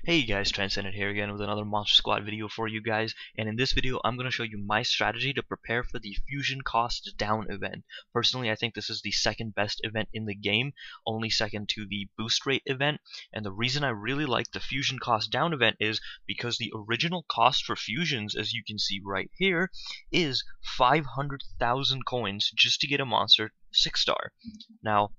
Hey guys, Tranzcendent here again with another Monster Squad video for you guys, and in this video I'm going to show you my strategy to prepare for the Fusion Cost Down event. Personally, I think this is the second best event in the game, only second to the Boost Rate event, and the reason I really like the Fusion Cost Down event is because the original cost for fusions, as you can see right here, is 500,000 coins just to get a monster 6-star. Now,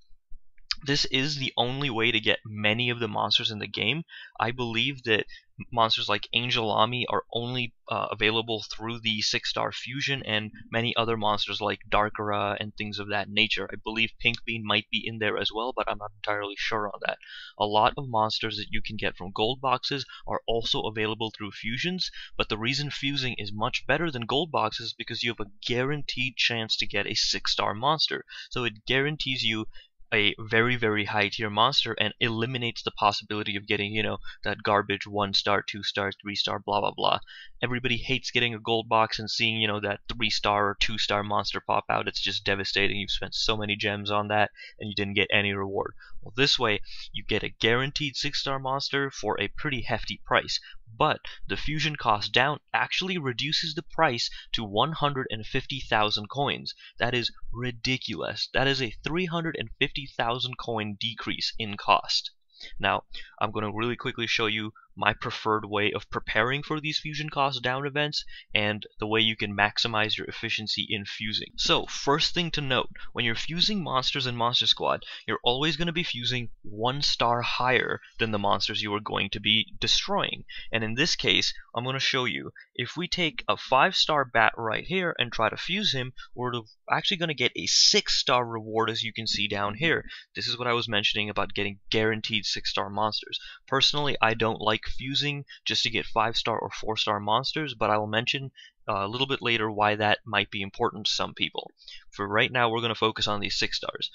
this is the only way to get many of the monsters in the game. I believe that monsters like Angel Ami are only available through the 6-star fusion, and many other monsters like Darkara and things of that nature. I believe Pink Bean might be in there as well, but I'm not entirely sure on that. A lot of monsters that you can get from gold boxes are also available through fusions, but the reason fusing is much better than gold boxes is because you have a guaranteed chance to get a 6-star monster. So it guarantees you a very high tier monster and eliminates the possibility of getting, that garbage 1-star, 2-star, 3-star, blah blah blah. Everybody hates getting a gold box and seeing, that 3-star or 2-star monster pop out. It's just devastating. You've spent so many gems on that and you didn't get any reward. Well, this way you get a guaranteed 6-star monster for a pretty hefty price. But the fusion cost down actually reduces the price to 150,000 coins. That is ridiculous. That is a 350,000 coin decrease in cost. Now, I'm going to really quickly show you my preferred way of preparing for these fusion cost down events and the way you can maximize your efficiency in fusing. So, first thing to note, when you're fusing monsters in Monster Squad, you're always going to be fusing 1-star higher than the monsters you are going to be destroying. And in this case, I'm going to show you, if we take a 5-star bat right here and try to fuse him, we're actually going to get a 6-star reward, as you can see down here. This is what I was mentioning about getting guaranteed 6-star monsters. Personally, I don't like fusing just to get 5-star or 4-star monsters, but I will mention a little bit later why that might be important to some people. For right now, we're going to focus on these 6-stars.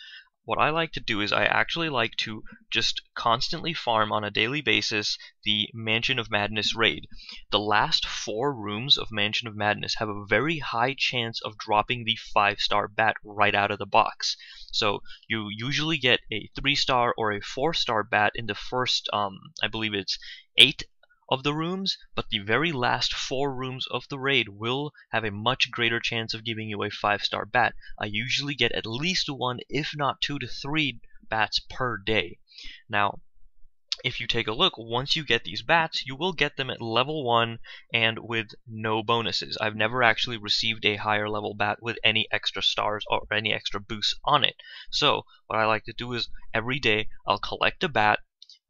What I like to do is I actually like to just constantly farm on a daily basis the Mansion of Madness raid. The last 4 rooms of Mansion of Madness have a very high chance of dropping the 5-star bat right out of the box. So you usually get a 3-star or a 4-star bat in the first, I believe it's 8 of the rooms, but the very last 4 rooms of the raid will have a much greater chance of giving you a 5-star bat. I usually get at least 1, if not 2 to 3 bats per day. Now, if you take a look, once you get these bats, you will get them at level 1 and with no bonuses. I've never actually received a higher level bat with any extra stars or any extra boosts on it. So, what I like to do is every day I'll collect a bat,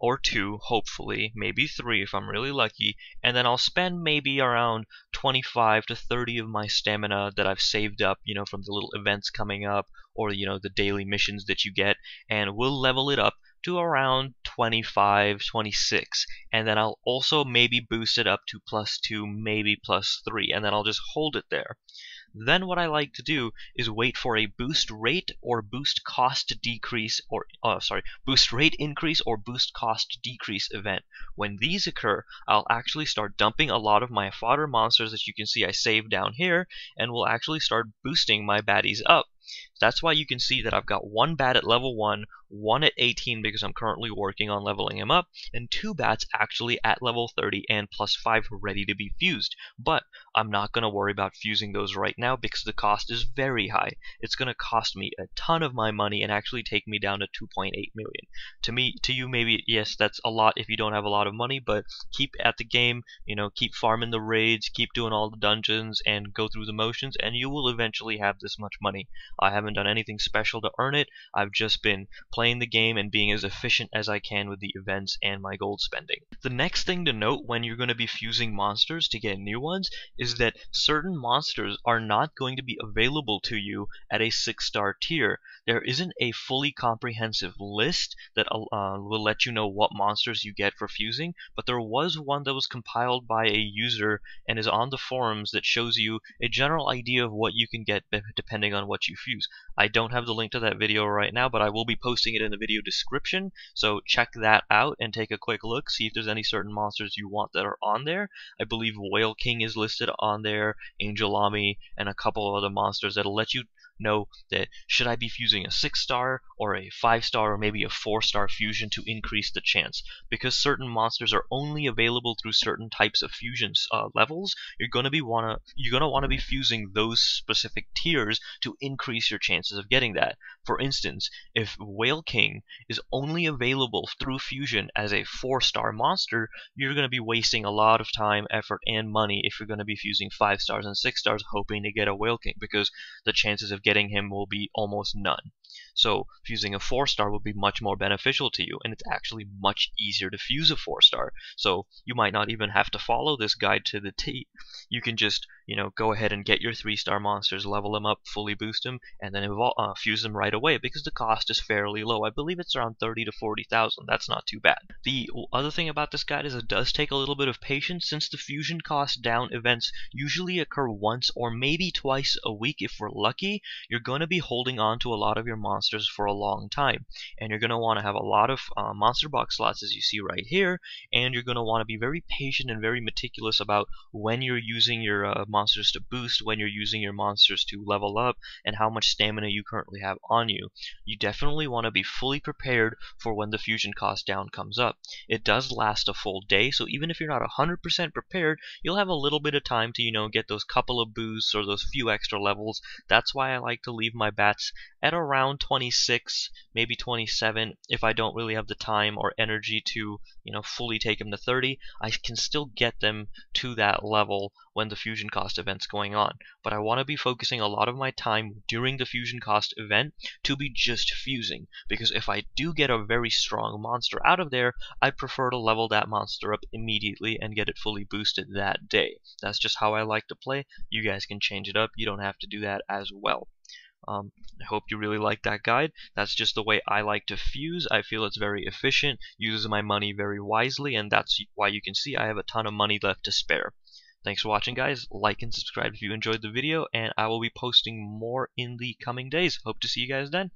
or 2, hopefully, maybe 3 if I'm really lucky, and then I'll spend maybe around 25 to 30 of my stamina that I've saved up, from the little events coming up, or, the daily missions that you get, and we'll level it up to around 25, 26, and then I'll also maybe boost it up to +2, maybe +3, and then I'll just hold it there. Then what I like to do is wait for a boost rate or boost cost decrease, or boost rate increase or boost cost decrease event. When these occur, I'll actually start dumping a lot of my fodder monsters that you can see I saved down here, and will actually start boosting my baddies up. That's why you can see that I've got 1 bat at level 1, 1 at 18 because I'm currently working on leveling him up, and 2 bats actually at level 30 and +5 ready to be fused. But I'm not going to worry about fusing those right now because the cost is very high. It's going to cost me a ton of my money and actually take me down to 2.8 million. To you maybe, yes, that's a lot if you don't have a lot of money, but keep at the game, keep farming the raids, keep doing all the dungeons, and go through the motions, and you will eventually have this much money. I haven't done anything special to earn it. I've just been playing the game and being as efficient as I can with the events and my gold spending. The next thing to note when you're going to be fusing monsters to get new ones is that certain monsters are not going to be available to you at a 6-star tier. There isn't a fully comprehensive list that will let you know what monsters you get for fusing, but there was one that was compiled by a user and is on the forums that shows you a general idea of what you can get depending on what you fuse. I don't have the link to that video right now, but I will be posting it in the video description, so check that out and take a quick look, see if there's any certain monsters you want that are on there. I believe Whale King is listed on there, Angel Ami, and a couple of other monsters that'll let you know that should I be fusing a 6-star or a 5-star or maybe a 4-star fusion to increase the chance. Because certain monsters are only available through certain types of fusion levels, you're gonna want to be fusing those specific tiers to increase your chances of getting that. For instance, if Whale King is only available through fusion as a 4-star monster, you're going to be wasting a lot of time, effort, and money if you're going to be fusing 5 stars and 6 stars hoping to get a Whale King, because the chances of getting him will be almost none. So fusing a 4-star will be much more beneficial to you, and it's actually much easier to fuse a 4-star. So you might not even have to follow this guide to the T. You can just, go ahead and get your 3-star monsters, level them up, fully boost them, and then fuse them right away, because the cost is fairly low. I believe it's around 30 to 40,000. That's not too bad. The other thing about this guide is it does take a little bit of patience, since the fusion cost down events usually occur once or maybe twice a week if we're lucky. You're going to be holding on to a lot of your monsters for a long time, and you're going to want to have a lot of monster box slots, as you see right here, and you're going to want to be very patient and very meticulous about when you're using your monsters to boost, when you're using your monsters to level up, and how much stamina you currently have on you. You definitely want to be fully prepared for when the fusion cost down comes up. It does last a full day, so even if you're not 100% prepared, you'll have a little bit of time to, get those couple of boosts or those few extra levels. That's why I like to leave my bats at around 26, maybe 27. If I don't really have the time or energy to, fully take them to 30, I can still get them to that level when the fusion cost event's going on. But I want to be focusing a lot of my time during the fusion cost event to be just fusing, because if I do get a very strong monster out of there, I prefer to level that monster up immediately and get it fully boosted that day. That's just how I like to play. You guys can change it up. You don't have to do that as well. I hope you really like that guide. That's just the way I like to fuse. I feel it's very efficient, uses my money very wisely, and that's why you can see I have a ton of money left to spare. Thanks for watching, guys. Like and subscribe if you enjoyed the video, and I will be posting more in the coming days. Hope to see you guys then.